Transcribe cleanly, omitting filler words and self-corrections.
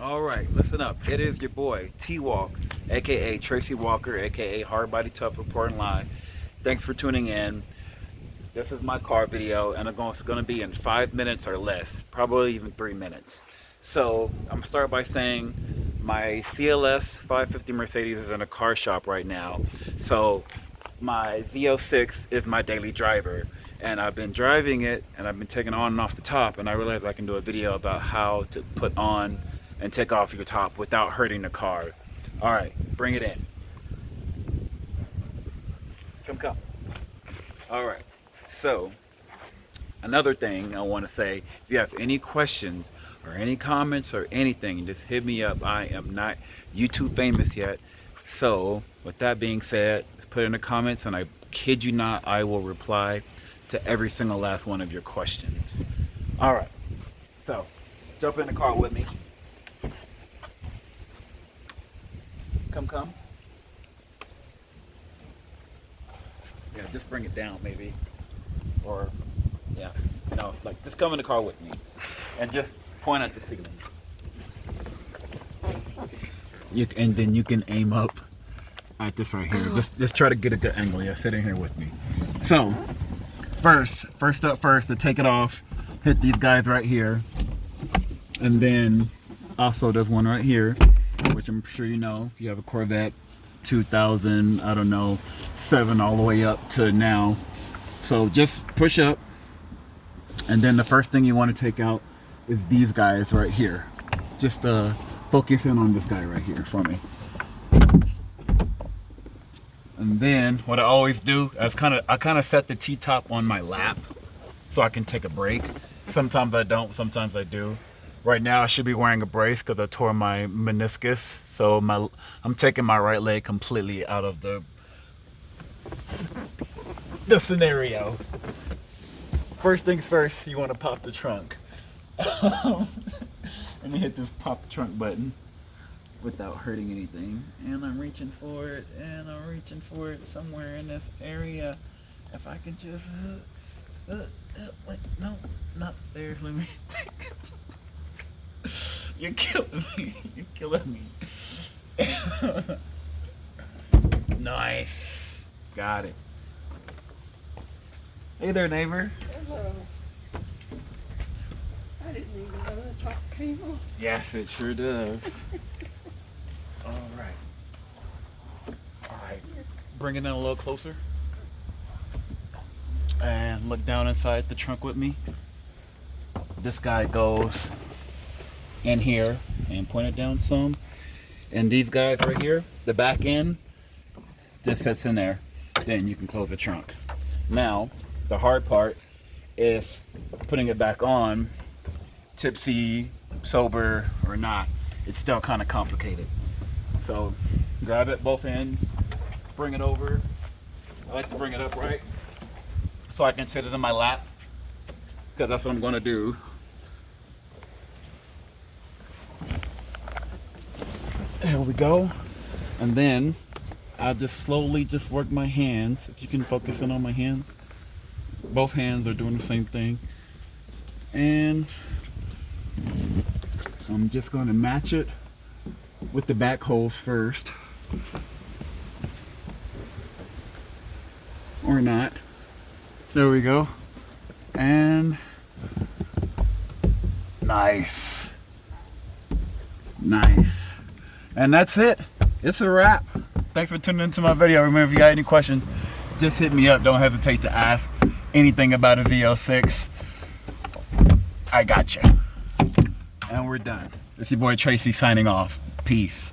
All right, listen up. It is your boy T-Walk, aka Tracy Walker, aka Hard Body Tough Reporting Live. Thanks for tuning in. This is my car video, and it's going to be in 5 minutes or less, probably even 3 minutes. So I'm gonna start by saying my CLS 550 Mercedes is in a car shop right now. So my Z06 is my daily driver, and I've been driving it, and I've been taking on and off the top, and I realized I can do a video about how to put on and take off your top without hurting the car. All right, bring it in. Come. All right, so another thing I want to say, if you have any questions or any comments or anything, just hit me up. I am not YouTube famous yet. So with that being said, just put it in the comments, and I kid you not, I will reply to every single last one of your questions. All right, so jump in the car with me. Come. Yeah, just bring it down maybe. Or, yeah, no, like just come in the car with me and just point at the ceiling. And then you can aim up at this right here. Just try to get a good angle. Yeah, sit in here with me. So, first to take it off, hit these guys right here. And then also there's one right here, which I'm sure you know, if you have a Corvette 2000, I don't know, 7 all the way up to now. So just push up, and then the first thing you want to take out is these guys right here. Just focus in on this guy right here for me. And then what I always do is I kind of set the T-top on my lap so I can take a break. Sometimes I don't, sometimes I do. Right now I should be wearing a brace because I tore my meniscus, so I'm taking my right leg completely out of the scenario. First things first, you want to pop the trunk. Let me hit this pop the trunk button without hurting anything. And I'm reaching for it, and I'm reaching for it somewhere in this area. If I can just, wait, no, not there. Let me take it. You're killing me. You're killing me. Nice. Got it. Hey there, neighbor. Hello. I didn't even know the top came off. Yes, it sure does. All right. Bring it in a little closer. And look down inside the trunk with me. This guy goes in here and point it down some. And these guys right here, the back end, just sits in there. Then you can close the trunk. Now, the hard part is putting it back on, tipsy, sober, or not. It's still kind of complicated. So grab it both ends, bring it over. I like to bring it up right so I can sit it in my lap, because that's what I'm going to do. There we go. And then I'll just slowly just work my hands. If you can focus in on my hands. Both hands are doing the same thing. And I'm just going to match it with the back holes first. Or not. There we go. And nice. Nice. And that's it. It's a wrap. Thanks for tuning into my video. Remember, if you got any questions, just hit me up. Don't hesitate to ask anything about a Z06. I got you. And we're done. It's your boy Tracy signing off. Peace.